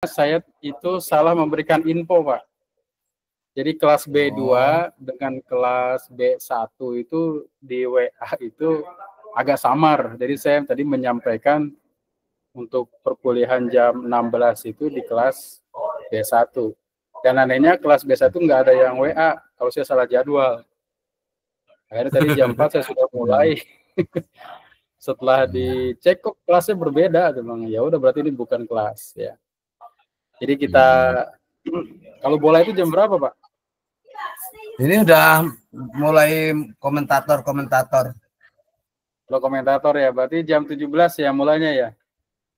saya itu salah memberikan info, Pak. Jadi kelas B2 dengan kelas B1 itu di WA itu agak samar. Jadi saya tadi menyampaikan untuk perkuliahan jam 16 itu di kelas B1. Dan anehnya kelas B1 nggak ada yang WA kalau saya salah jadwal. Akhirnya tadi jam 4 saya sudah mulai. Setelah dicek kok kelasnya berbeda, ya udah berarti ini bukan kelas ya. Jadi kita kalau bola itu jam berapa, Pak? Ini udah mulai komentator. Kalau komentator ya, berarti jam 17 ya mulainya ya?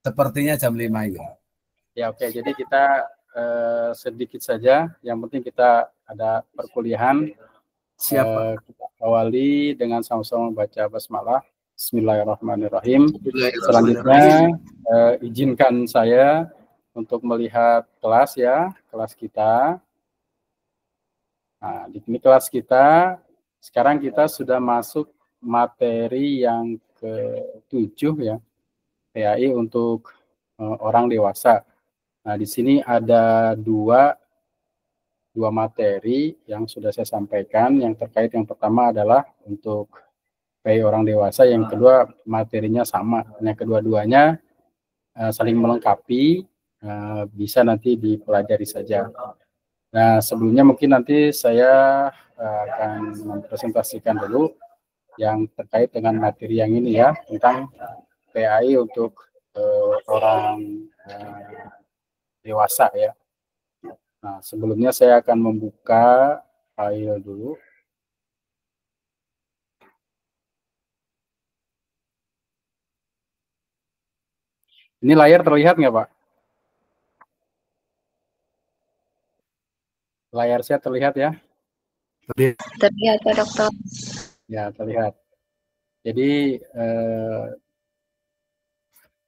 Sepertinya jam 5 ya. Ya oke, jadi kita sedikit saja, yang penting kita ada perkuliahan. Siapa? Kita awali dengan sama-sama baca basmalah. Bismillahirrahmanirrahim. Selanjutnya izinkan saya untuk melihat kelas ya, kelas kita. Nah, di sini kelas kita, sekarang kita sudah masuk materi yang ke-7 ya, PAI untuk orang dewasa. Nah, di sini ada dua materi yang sudah saya sampaikan. Yang terkait yang pertama adalah untuk PAI orang dewasa, yang kedua materinya sama. Nah, kedua-duanya saling melengkapi, bisa nanti dipelajari saja. Nah, sebelumnya mungkin nanti saya akan mempresentasikan dulu yang terkait dengan materi yang ini ya, tentang PAI untuk orang dewasa ya. Nah, sebelumnya saya akan membuka file dulu. Ini layar terlihat nggak, Pak? Layar saya terlihat ya? Terlihat, Pak Dokter. Ya, terlihat. Jadi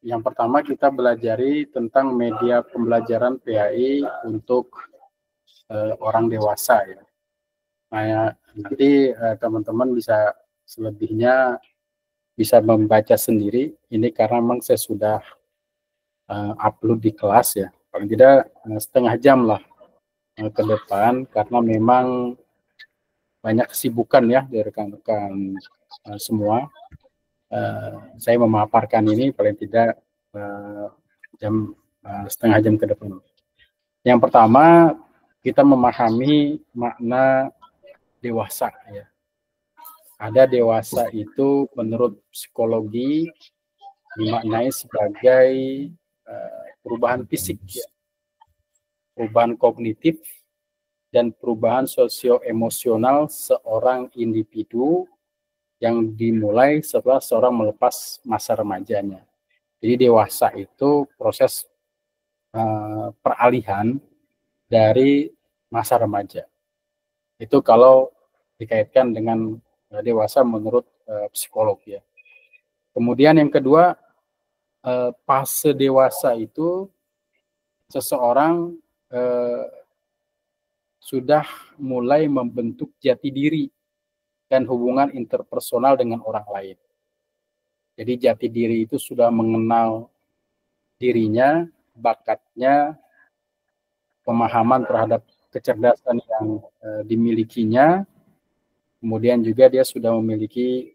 yang pertama kita belajari tentang media pembelajaran PAI untuk orang dewasa ya. Nah, ya, nanti teman-teman bisa selebihnya bisa membaca sendiri. Ini karena memang saya sudah upload di kelas ya. Paling tidak setengah jam lah ke depan, karena memang banyak kesibukan ya dari rekan-rekan semua. Saya memaparkan ini paling tidak setengah jam ke depan. Yang pertama, kita memahami makna dewasa ya. Ada dewasa itu menurut psikologi dimaknai sebagai perubahan fisik ya, perubahan kognitif dan perubahan sosio-emosional seorang individu yang dimulai setelah seorang melepas masa remajanya. Jadi dewasa itu proses peralihan dari masa remaja. Itu kalau dikaitkan dengan dewasa menurut psikolog ya. Kemudian yang kedua, fase dewasa itu seseorang sudah mulai membentuk jati diri dan hubungan interpersonal dengan orang lain. Jadi jati diri itu sudah mengenal dirinya, bakatnya, pemahaman terhadap kecerdasan yang dimilikinya, kemudian juga dia sudah memiliki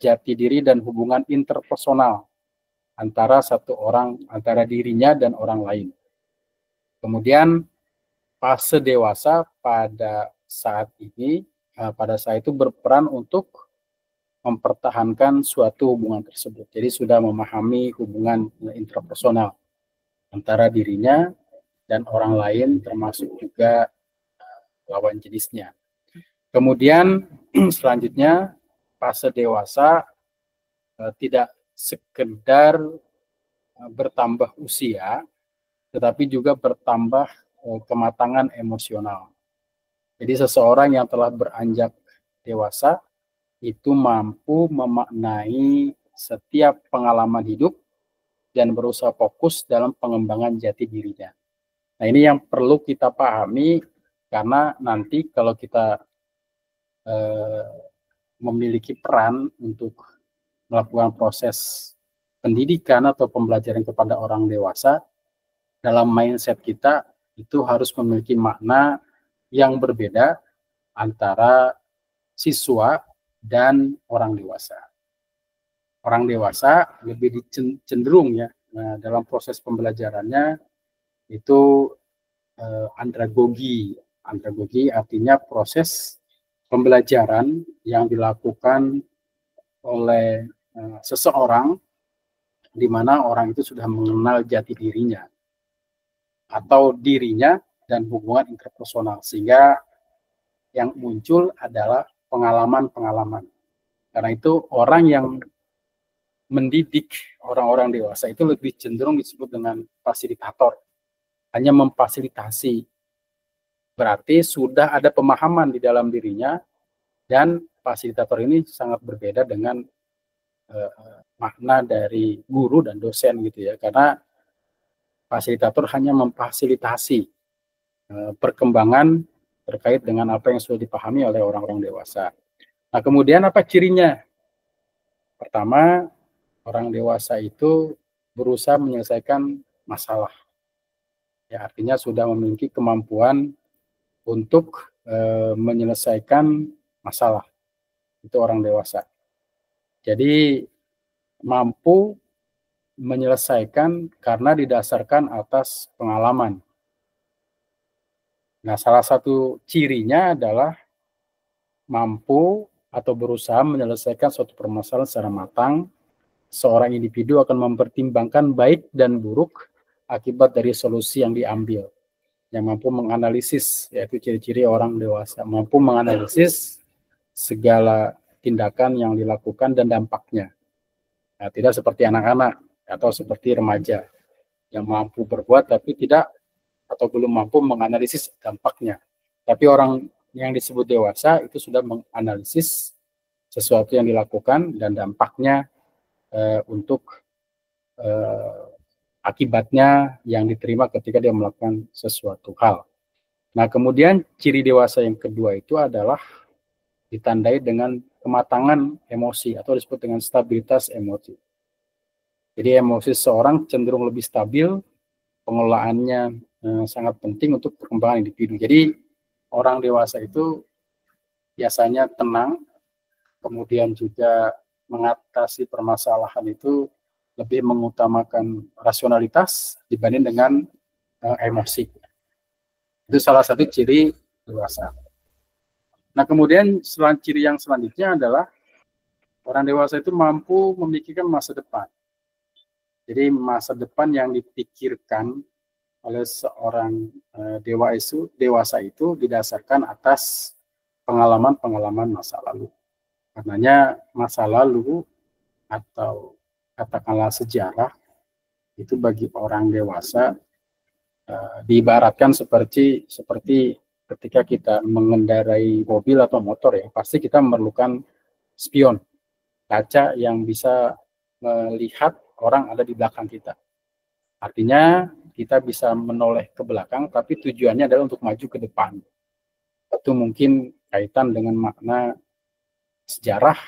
jati diri dan hubungan interpersonal antara antara dirinya dan orang lain. Kemudian fase dewasa pada saat ini, pada saat itu berperan untuk mempertahankan suatu hubungan tersebut. Jadi sudah memahami hubungan interpersonal antara dirinya dan orang lain, termasuk juga lawan jenisnya. Kemudian selanjutnya fase dewasa tidak sekedar bertambah usia, tetapi juga bertambah kematangan emosional. Jadi seseorang yang telah beranjak dewasa itu mampu memaknai setiap pengalaman hidup dan berusaha fokus dalam pengembangan jati dirinya. Nah, ini yang perlu kita pahami, karena nanti kalau kita memiliki peran untuk melakukan proses pendidikan atau pembelajaran kepada orang dewasa, dalam mindset kita itu harus memiliki makna yang berbeda antara siswa dan orang dewasa. Orang dewasa lebih cenderung ya dalam proses pembelajarannya itu andragogi. Andragogi artinya proses pembelajaran yang dilakukan oleh seseorang di mana orang itu sudah mengenal jati dirinya atau dirinya dan hubungan interpersonal, sehingga yang muncul adalah pengalaman-pengalaman. Karena itu orang yang mendidik orang-orang dewasa itu lebih cenderung disebut dengan fasilitator, hanya memfasilitasi. Berarti sudah ada pemahaman di dalam dirinya, dan fasilitator ini sangat berbeda dengan makna dari guru dan dosen gitu ya, karena fasilitator hanya memfasilitasi perkembangan terkait dengan apa yang sudah dipahami oleh orang-orang dewasa. Nah, kemudian apa cirinya? Pertama, orang dewasa itu berusaha menyelesaikan masalah. Ya, artinya sudah memiliki kemampuan untuk menyelesaikan masalah. Itu orang dewasa. Jadi mampu menyelesaikan karena didasarkan atas pengalaman. Nah, salah satu cirinya adalah mampu atau berusaha menyelesaikan suatu permasalahan secara matang. Seorang individu akan mempertimbangkan baik dan buruk akibat dari solusi yang diambil. Yang mampu menganalisis, yaitu ciri-ciri orang dewasa, mampu menganalisis segala tindakan yang dilakukan dan dampaknya. Nah, tidak seperti anak-anak atau seperti remaja yang mampu berbuat tapi tidak atau belum mampu menganalisis dampaknya. Tapi orang yang disebut dewasa itu sudah menganalisis sesuatu yang dilakukan dan dampaknya untuk akibatnya yang diterima ketika dia melakukan sesuatu hal. Nah, kemudian ciri dewasa yang kedua itu adalah ditandai dengan kematangan emosi atau disebut dengan stabilitas emosi. Jadi emosi seseorang cenderung lebih stabil, pengelolaannya sangat penting untuk perkembangan individu. Jadi orang dewasa itu biasanya tenang, kemudian juga mengatasi permasalahan itu lebih mengutamakan rasionalitas dibanding dengan emosi. Itu salah satu ciri dewasa. Nah, kemudian ciri yang selanjutnya adalah orang dewasa itu mampu memikirkan masa depan. Jadi masa depan yang dipikirkan oleh seorang dewasa itu didasarkan atas pengalaman-pengalaman masa lalu. Karenanya masa lalu atau katakanlah sejarah itu bagi orang dewasa diibaratkan seperti ketika kita mengendarai mobil atau motor ya, pasti kita memerlukan spion, kaca yang bisa melihat orang ada di belakang kita. Artinya kita bisa menoleh ke belakang, tapi tujuannya adalah untuk maju ke depan. Itu mungkin kaitan dengan makna sejarah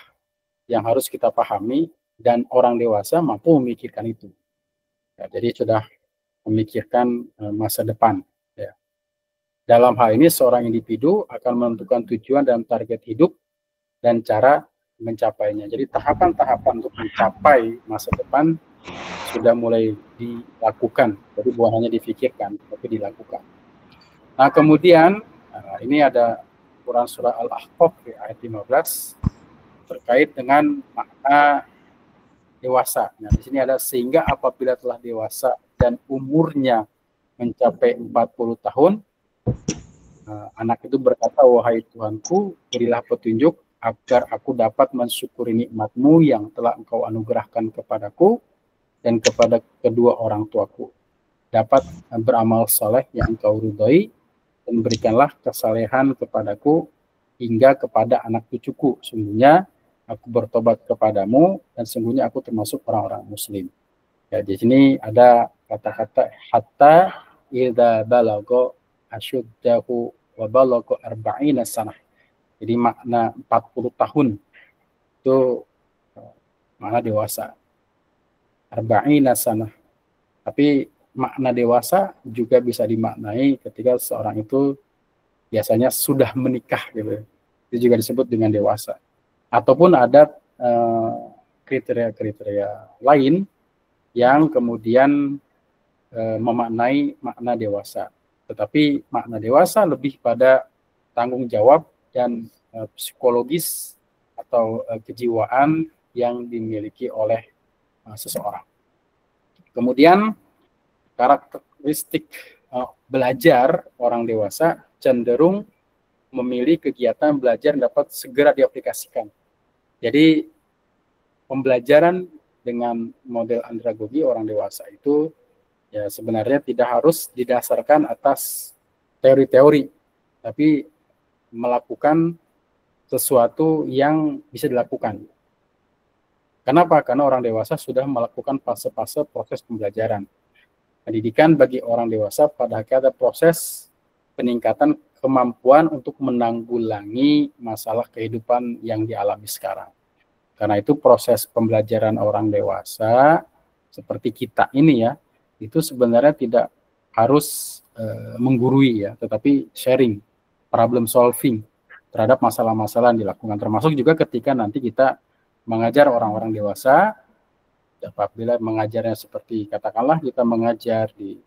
yang harus kita pahami, dan orang dewasa mampu memikirkan itu. Ya, jadi sudah memikirkan masa depan. Ya. Dalam hal ini seorang individu akan menentukan tujuan dan target hidup dan cara mencapainya. Jadi tahapan-tahapan untuk mencapai masa depan sudah mulai dilakukan. Jadi bukan hanya difikirkan, tapi dilakukan. Nah, kemudian ini ada Quran surah Al-Ahqaf ayat 15 terkait dengan makna dewasa. Nah, di sini ada sehingga apabila telah dewasa dan umurnya mencapai 40 tahun, anak itu berkata, wahai Tuhanku, berilah petunjuk agar aku dapat mensyukuri nikmat-Mu yang telah Engkau anugerahkan kepadaku dan kepada kedua orang tuaku, dapat beramal saleh yang Engkau ridhoi, dan berikanlah kesalehan kepadaku hingga kepada anak cucuku. Sungguhnya aku bertobat kepadamu dan sungguhnya aku termasuk orang-orang muslim. Ya, di sini ada kata-kata hatta idza balagha asyuddahu wa balagha 40 sanah. Jadi makna 40 tahun itu makna dewasa. 40 sanah. Tapi makna dewasa juga bisa dimaknai ketika seorang itu biasanya sudah menikah gitu. Itu juga disebut dengan dewasa. Ataupun ada kriteria-kriteria lain yang kemudian memaknai makna dewasa. Tetapi makna dewasa lebih pada tanggung jawab dan psikologis atau kejiwaan yang dimiliki oleh seseorang. Kemudian karakteristik belajar orang dewasa cenderung memilih kegiatan belajar yang dapat segera diaplikasikan. Jadi pembelajaran dengan model andragogi orang dewasa itu ya sebenarnya tidak harus didasarkan atas teori-teori, tapi melakukan sesuatu yang bisa dilakukan. Kenapa? Karena orang dewasa sudah melakukan fase-fase proses pembelajaran. Pendidikan bagi orang dewasa pada akhirnya ada proses peningkatan kemampuan untuk menanggulangi masalah kehidupan yang dialami sekarang. Karena itu proses pembelajaran orang dewasa seperti kita ini ya, itu sebenarnya tidak harus menggurui ya, tetapi sharing, problem solving terhadap masalah-masalah yang dilakukan. Termasuk juga ketika nanti kita mengajar orang-orang dewasa, apabila mengajarnya seperti katakanlah kita mengajar di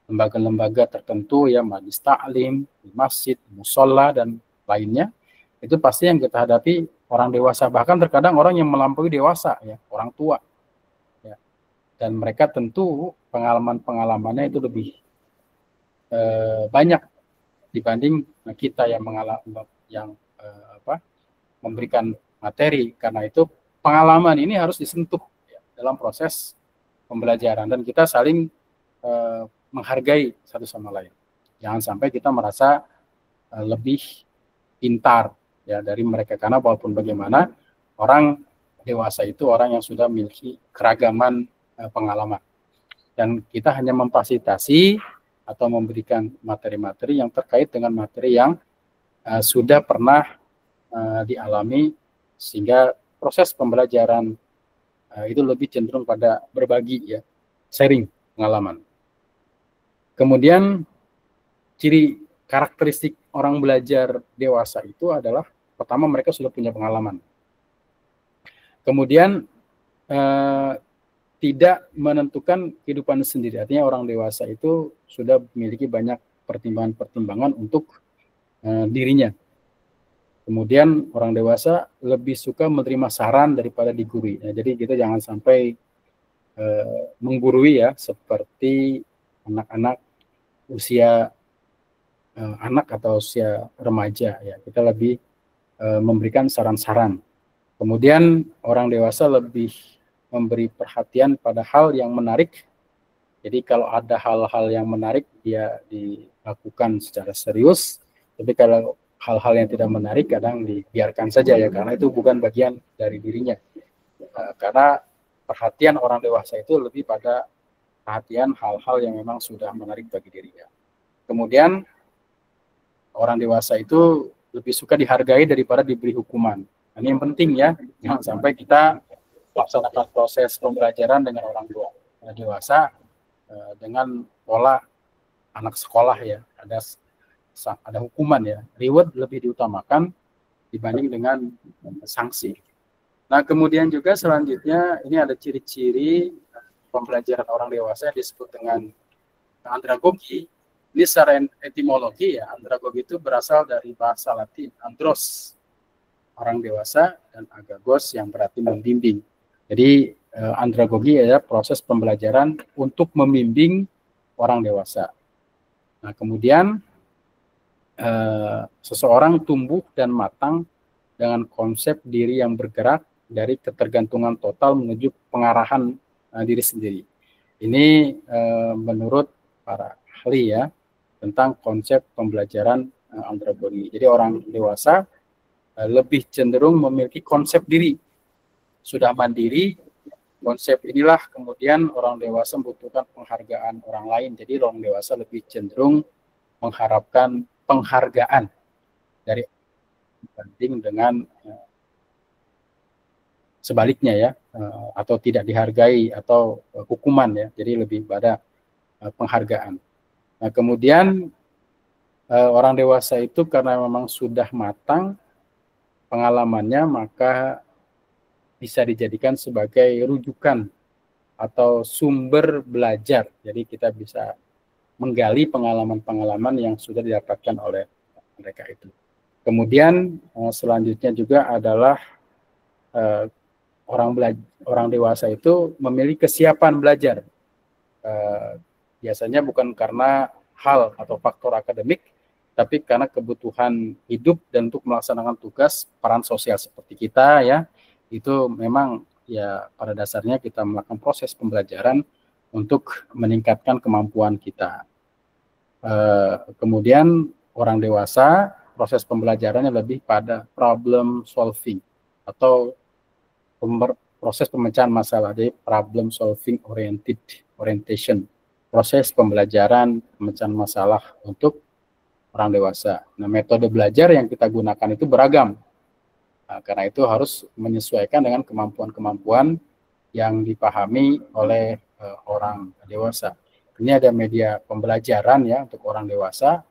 lembaga-lembaga tertentu ya, majlis taklim, di masjid, musola dan lainnya, itu pasti yang kita hadapi orang dewasa, bahkan terkadang orang yang melampaui dewasa ya, orang tua ya. Dan mereka tentu pengalaman-pengalamannya itu lebih banyak dibanding kita yang memberikan materi. Karena itu pengalaman ini harus disentuh ya, dalam proses pembelajaran, dan kita saling menghargai satu sama lain. Jangan sampai kita merasa lebih pintar ya dari mereka, karena walaupun bagaimana orang dewasa itu orang yang sudah memiliki keragaman pengalaman, dan kita hanya memfasilitasi atau memberikan materi-materi yang terkait dengan materi yang sudah pernah dialami, sehingga proses pembelajaran itu lebih cenderung pada berbagi ya, sharing pengalaman. Kemudian ciri karakteristik orang belajar dewasa itu adalah pertama mereka sudah punya pengalaman. Kemudian tidak menentukan kehidupan sendiri. Artinya orang dewasa itu sudah memiliki banyak pertimbangan-pertimbangan untuk dirinya. Kemudian orang dewasa lebih suka menerima saran daripada digurui. Nah, jadi kita jangan sampai menggurui ya, seperti anak-anak usia anak atau usia remaja ya. Kita lebih memberikan saran-saran. Kemudian orang dewasa lebih memberi perhatian pada hal yang menarik. Jadi kalau ada hal-hal yang menarik dia dilakukan secara serius, tapi kalau hal-hal yang tidak menarik kadang dibiarkan saja ya, karena itu bukan bagian dari dirinya. Karena perhatian orang dewasa itu lebih pada perhatian hal-hal yang memang sudah menarik bagi dirinya. Kemudian orang dewasa itu lebih suka dihargai daripada diberi hukuman. Ini yang penting ya, jangan sampai kita melaksanakan proses pembelajaran dengan orang tua dewasa dengan pola anak sekolah ya, ada hukuman ya, reward lebih diutamakan dibanding dengan sanksi. Nah kemudian juga selanjutnya ini ada ciri-ciri pembelajaran orang dewasa yang disebut dengan andragogi. Ini secara etimologi ya, andragogi itu berasal dari bahasa Latin andros, orang dewasa, dan agagos yang berarti membimbing. Jadi andragogi adalah proses pembelajaran untuk membimbing orang dewasa. Nah kemudian seseorang tumbuh dan matang dengan konsep diri yang bergerak dari ketergantungan total menuju pengarahan diri sendiri. Ini menurut para ahli ya, tentang konsep pembelajaran andragogi. Jadi orang dewasa lebih cenderung memiliki konsep diri, sudah mandiri. Konsep inilah kemudian orang dewasa membutuhkan penghargaan orang lain. Jadi orang dewasa lebih cenderung mengharapkan penghargaan dari dibanding dengan sebaliknya ya, atau tidak dihargai atau hukuman ya. Jadi lebih pada penghargaan. Nah, kemudian orang dewasa itu karena memang sudah matang pengalamannya, maka bisa dijadikan sebagai rujukan atau sumber belajar. Jadi kita bisa menggali pengalaman-pengalaman yang sudah didapatkan oleh mereka itu. Kemudian selanjutnya juga adalah orang dewasa itu memiliki kesiapan belajar. Biasanya bukan karena hal atau faktor akademik, tapi karena kebutuhan hidup dan untuk melaksanakan tugas peran sosial seperti kita ya, itu memang ya pada dasarnya kita melakukan proses pembelajaran untuk meningkatkan kemampuan kita. Kemudian orang dewasa proses pembelajarannya lebih pada problem solving atau proses pemecahan masalah, jadi problem solving orientation, proses pembelajaran pemecahan masalah untuk orang dewasa. Nah, metode belajar yang kita gunakan itu beragam. Nah, karena itu harus menyesuaikan dengan kemampuan-kemampuan yang dipahami oleh orang dewasa. Ini ada media pembelajaran ya untuk orang dewasa,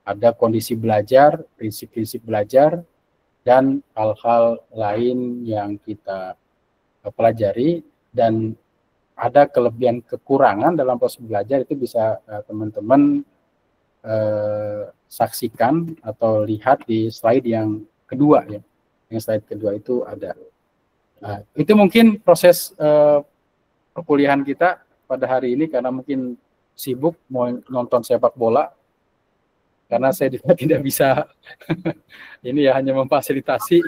ada kondisi belajar, prinsip-prinsip belajar, dan hal-hal lain yang kita pelajari, dan ada kelebihan kekurangan dalam proses belajar itu bisa teman-teman saksikan atau lihat di slide yang kedua ya. Yang slide kedua itu ada. Nah, itu mungkin proses perkuliahan kita pada hari ini, karena mungkin sibuk mau nonton sepak bola, karena saya juga tidak bisa ini ya, hanya memfasilitasi.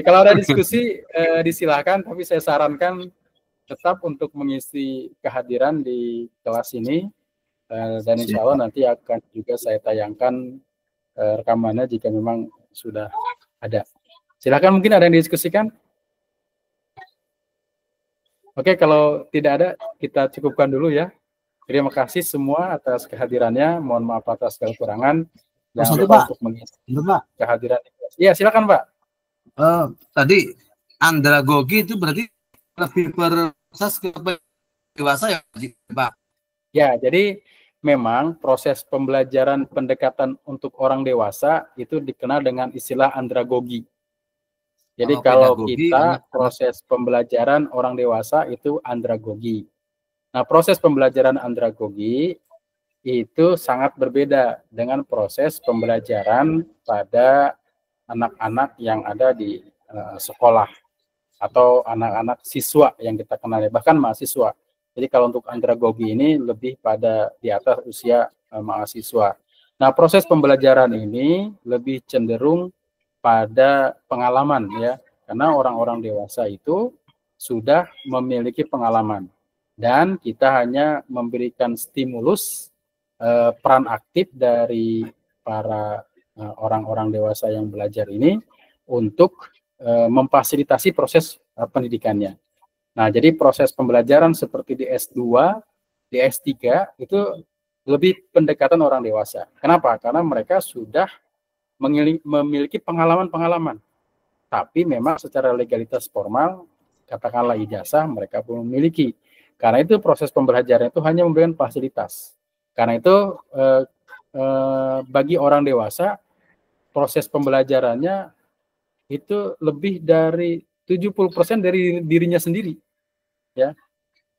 Kalau ada diskusi disilahkan, tapi saya sarankan tetap untuk mengisi kehadiran di kelas ini, dan insya Allah nanti akan juga saya tayangkan rekamannya jika memang sudah ada. Silakan, mungkin ada yang didiskusikan. Oke, kalau tidak ada kita cukupkan dulu ya. Terima kasih semua atas kehadirannya. Mohon maaf atas kekurangan. Jangan lupa untuk mengisi kehadiran. Iya, silakan Pak. Tadi andragogi itu berarti lebih proses ke dewasa ya Pak? Ya, jadi memang proses pembelajaran pendekatan untuk orang dewasa itu dikenal dengan istilah andragogi. Jadi kalau kita proses pembelajaran orang dewasa itu andragogi. Nah, proses pembelajaran andragogi itu sangat berbeda dengan proses pembelajaran pada anak-anak yang ada di sekolah atau anak-anak siswa yang kita kenal, bahkan mahasiswa. Jadi kalau untuk andragogi ini lebih pada di atas usia mahasiswa. Nah, proses pembelajaran ini lebih cenderung pada pengalaman ya, karena orang-orang dewasa itu sudah memiliki pengalaman. Dan kita hanya memberikan stimulus peran aktif dari para orang-orang dewasa yang belajar ini untuk memfasilitasi proses pendidikannya. Nah, jadi proses pembelajaran seperti di S2, di S3 itu lebih pendekatan orang dewasa. Kenapa? Karena mereka sudah memiliki pengalaman-pengalaman. Tapi memang secara legalitas formal, katakanlah ijazah, mereka belum memiliki. Karena itu proses pembelajaran itu hanya memberikan fasilitas. Karena itu bagi orang dewasa proses pembelajarannya itu lebih dari 70% dari dirinya sendiri. Ya.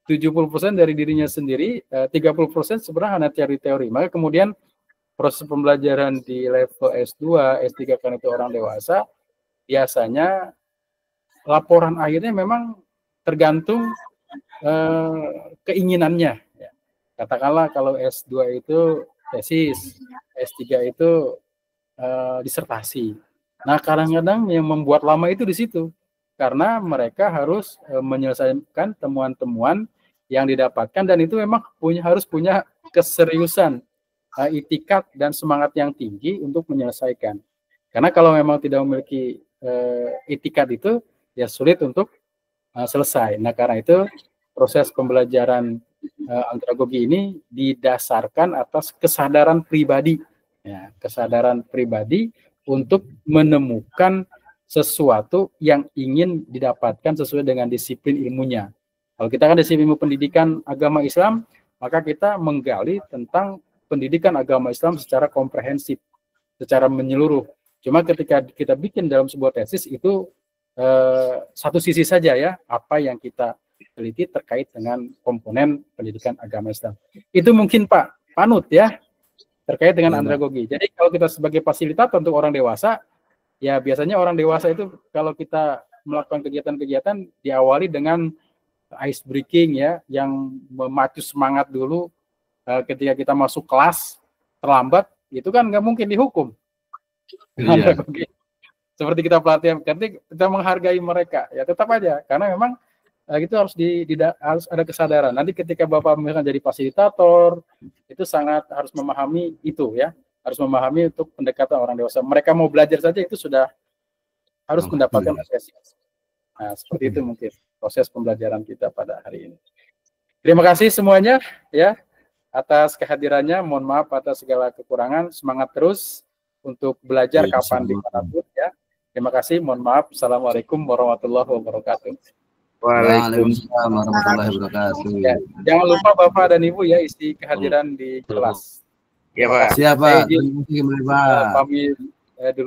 70% dari dirinya sendiri, 30% sebenarnya hanya teori-teori. Maka kemudian proses pembelajaran di level S2, S3 karena itu orang dewasa, biasanya laporan akhirnya memang tergantung keinginannya. Ya. Katakanlah kalau S2 itu tesis, S3 itu disertasi. Nah, kadang-kadang yang membuat lama itu di situ, karena mereka harus menyelesaikan temuan-temuan yang didapatkan, dan itu memang harus punya keseriusan, itikat dan semangat yang tinggi untuk menyelesaikan. Karena kalau memang tidak memiliki itikat itu, ya sulit untuk selesai. Nah, karena itu proses pembelajaran andragogi ini didasarkan atas kesadaran pribadi, ya, kesadaran pribadi untuk menemukan sesuatu yang ingin didapatkan sesuai dengan disiplin ilmunya. Kalau kita kan disiplin ilmu pendidikan agama Islam, maka kita menggali tentang pendidikan agama Islam secara komprehensif, secara menyeluruh. Cuma ketika kita bikin dalam sebuah tesis itu satu sisi saja ya, apa yang kita teliti terkait dengan komponen pendidikan agama Islam. Itu mungkin Pak Panut ya, terkait dengan andragogi. Jadi kalau kita sebagai fasilitator untuk orang dewasa, ya biasanya orang dewasa itu kalau kita melakukan kegiatan-kegiatan diawali dengan ice breaking ya, yang memacu semangat dulu. Ketika kita masuk kelas terlambat, itu kan nggak mungkin dihukum. Iya. Seperti kita pelatihan, kita menghargai mereka, ya tetap aja, karena memang itu harus harus ada kesadaran. Nanti ketika Bapak misalkan jadi fasilitator, itu sangat harus memahami itu ya, harus memahami untuk pendekatan orang dewasa. Mereka mau belajar saja itu sudah harus mendapatkan apresiasi. Nah, seperti itu mungkin proses pembelajaran kita pada hari ini. Terima kasih semuanya ya atas kehadirannya. Mohon maaf atas segala kekurangan. Semangat terus untuk belajar kapan dimanapun ya. Terima kasih. Mohon maaf. Assalamualaikum warahmatullahi wabarakatuh. Waalaikumsalam warahmatullahi wabarakatuh. Ya, jangan lupa Bapak dan Ibu ya isi kehadiran di kelas. Ya Pak. Siapa? Terima kasih Pak. Pamit dulu.